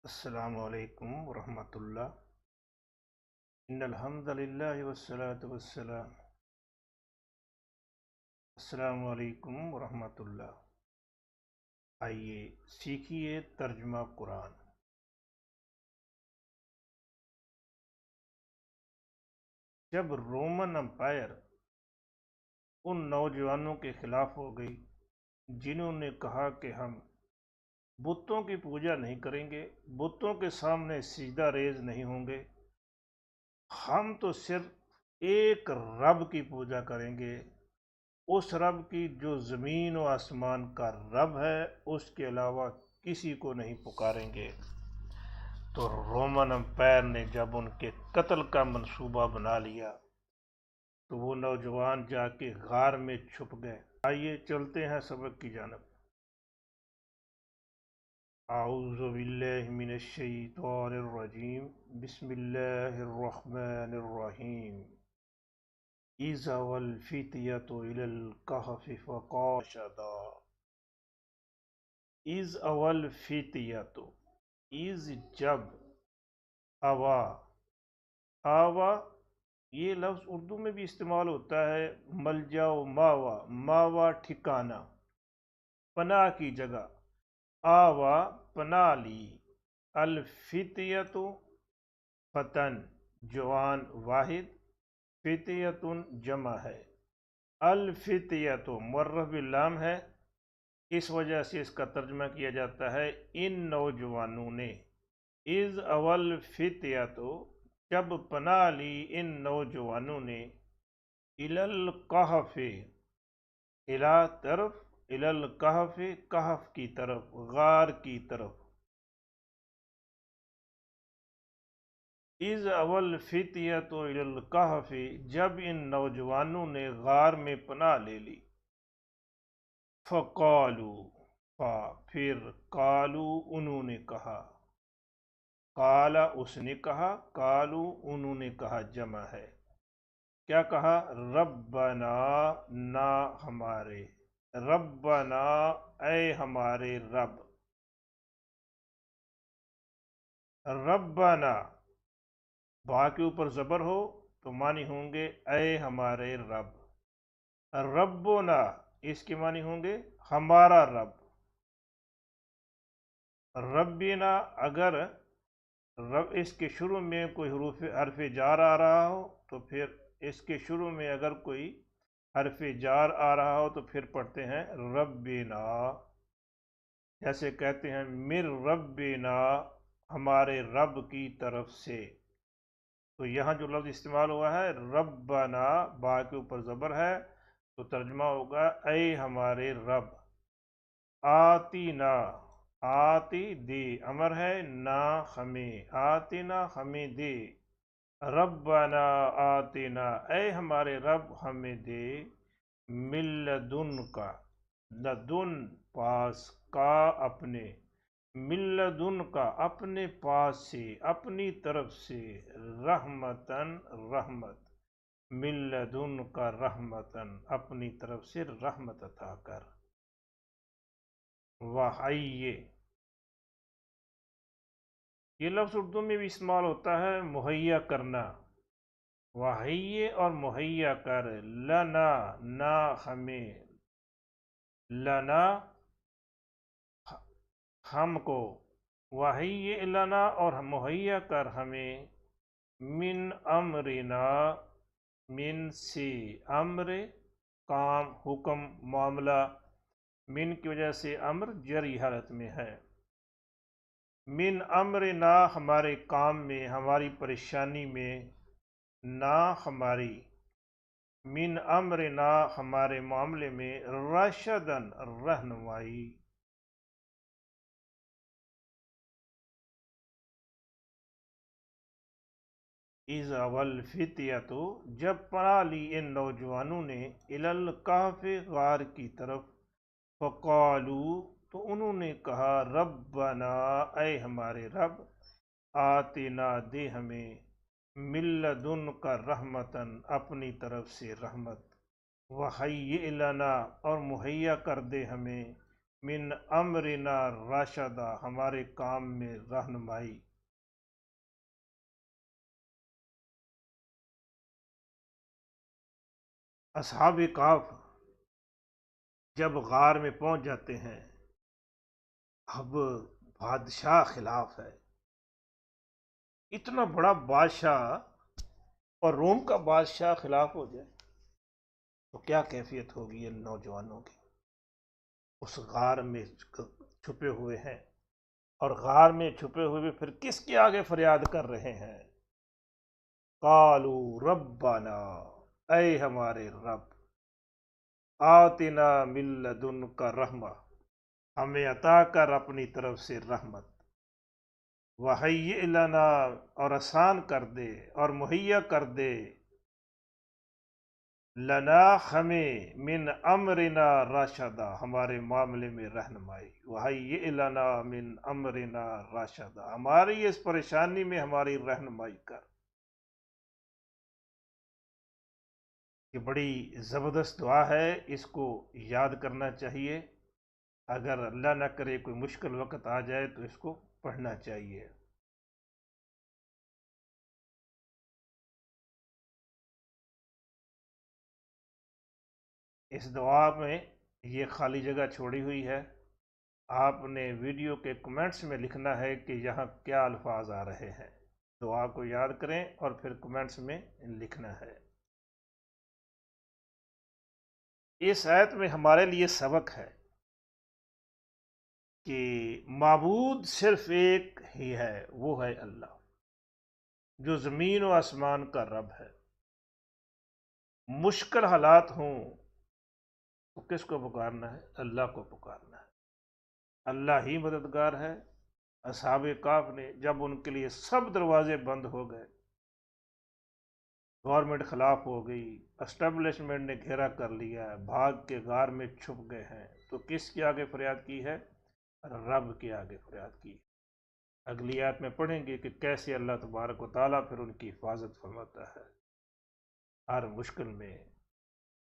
السلام علیکم ورحمۃ اللہ۔ ان الحمد للہ والصلاۃ والسلام۔ السلام علیکم ورحمۃ اللہ۔ آئیے سیکھیے ترجمہ قرآن۔ جب رومن امپائر ان نوجوانوں کے خلاف ہو گئی جنہوں نے کہا کہ ہم بتوں کی پوجا نہیں کریں گے، بتوں کے سامنے سجدہ ریز نہیں ہوں گے، ہم تو صرف ایک رب کی پوجا کریں گے، اس رب کی جو زمین و آسمان کا رب ہے، اس کے علاوہ کسی کو نہیں پکاریں گے۔ تو رومن امپائر نے جب ان کے قتل کا منصوبہ بنا لیا تو وہ نوجوان جا کے غار میں چھپ گئے۔ آئیے چلتے ہیں سبق کی جانب۔ اعوذ باللہ من الشیطان الرجیم، بسم اللہ الرحمن الرحیم۔ اذ اوى الفتية الى الكهف فقالوا رشدا۔ اذ اوى الفتية، اذ جب، اوا، آوا یہ لفظ اردو میں بھی استعمال ہوتا ہے، ملجا و ماوا، ماوا ٹھکانہ، پناہ کی جگہ، آوا پناہ لی، الفتیۃ فتن جوان واحد، فتیۃ جمع ہے، الفتیۃ معرف باللام ہے، اس وجہ سے اس کا ترجمہ کیا جاتا ہے ان نوجوانوں نے۔ اذ اول فتیۃ جب پناہ لی ان نوجوانوں نے، الی الکہف الی طرف، الی الکہف کہف کی طرف، غار کی طرف۔ اذ اول فتیۃ الی الکہف جب ان نوجوانوں نے غار میں پناہ لے لی، فقالو پھر، قالو انہوں نے کہا، قالا اس نے کہا، قالو انہوں نے کہا، جمع ہے، کیا کہا؟ ربنا نا ہمارے، ربنا اے ہمارے رب، ربنا با کے اوپر زبر ہو تو معنی ہوں گے اے ہمارے رب، ربنا اس کے معنی ہوں گے ہمارا رب، ربنا اگر رب اس کے شروع میں کوئی حرف جار آ رہا ہو تو پھر اس کے شروع میں اگر کوئی حرف جار آ رہا ہو تو پھر پڑھتے ہیں ربنا، جیسے کہتے ہیں مر ربنا ہمارے رب کی طرف سے۔ تو یہاں جو لفظ استعمال ہوا ہے ربنا، با کے اوپر زبر ہے تو ترجمہ ہوگا اے ہمارے رب، آتینا، آتی دے امر ہے، نا ہمیں، آتینا ہمیں دے، ربنا آتینا اے ہمارے رب ہمیں دے، من لدن کا، لدن پاس، کا اپنے، من لدن کا اپنے پاس سے، اپنی طرف سے، رحمتن رحمت، من لدن کا رحمتن اپنی طرف سے رحمت عطا کر، وحیّ یہ لفظ اردو میں بھی استعمال ہوتا ہے مہیا کرنا، وحیّ اور مہیا کر، لنا نا ہمیں، لنا ہم کو، وحیّ لنا اور مہیا کر ہمیں، من امرنا من سے، امر کام، حکم، معاملہ، من کی وجہ سے امر جری حالت میں ہے، من امرنا ہمارے کام میں، ہماری پریشانی میں، نا ہماری، من امرنا ہمارے معاملے میں، رشدن رہنمائی۔ اذ اول فتیۃ جب پناہ لی ان نوجوانوں نے، الی الکہف غار کی طرف، فقالو تو انہوں نے کہا، ربنا اے ہمارے رب، آتنا دے ہمیں، من لدن کا رحمتن اپنی طرف سے رحمت، وحیّ لنا اور مہیا کر دے ہمیں، من امرنا راشدہ، ہمارے کام میں رہنمائی۔ اصحاب کہف جب غار میں پہنچ جاتے ہیں، اب بادشاہ خلاف ہے، اتنا بڑا بادشاہ اور روم کا بادشاہ خلاف ہو جائے تو کیا کیفیت ہوگی ان نوجوانوں کی۔ اس غار میں چھپے ہوئے ہیں، اور غار میں چھپے ہوئے پھر کس کے آگے فریاد کر رہے ہیں؟ قالوا ربنا، اے ہمارے رب، آتنا من لدنک رحمہ، ہمیں عطا کر اپنی طرف سے رحمت، وہیئ لنا، اور آسان کر دے اور مہیا کر دے، لنا ہمیں، من امرنا راشدہ، ہمارے معاملے میں رہنمائی، وہیئ لنا من امرنا راشدہ، ہماری اس پریشانی میں ہماری رہنمائی کر۔ یہ بڑی زبردست دعا ہے، اس کو یاد کرنا چاہیے، اگر اللہ نہ کرے کوئی مشکل وقت آ جائے تو اس کو پڑھنا چاہیے۔ اس دعا میں یہ خالی جگہ چھوڑی ہوئی ہے، آپ نے ویڈیو کے کمنٹس میں لکھنا ہے کہ یہاں کیا الفاظ آ رہے ہیں، دعا کو یاد کریں اور پھر کمنٹس میں لکھنا ہے۔ اس آیت میں ہمارے لیے سبق ہے کہ معبود صرف ایک ہی ہے، وہ ہے اللہ، جو زمین و آسمان کا رب ہے۔ مشکل حالات ہوں تو کس کو پکارنا ہے؟ اللہ کو پکارنا ہے، اللہ ہی مددگار ہے۔ اصحاب کہف نے جب ان کے لیے سب دروازے بند ہو گئے، گورنمنٹ خلاف ہو گئی، اسٹیبلشمنٹ نے گھیرا کر لیا ہے، بھاگ کے غار میں چھپ گئے ہیں، تو کس کے آگے فریاد کی ہے؟ رب کے آگے فریاد کی۔ اگلی آیت میں پڑھیں گے کہ کیسے اللہ تبارک و تعالیٰ پھر ان کی حفاظت فرماتا ہے ہر مشکل میں۔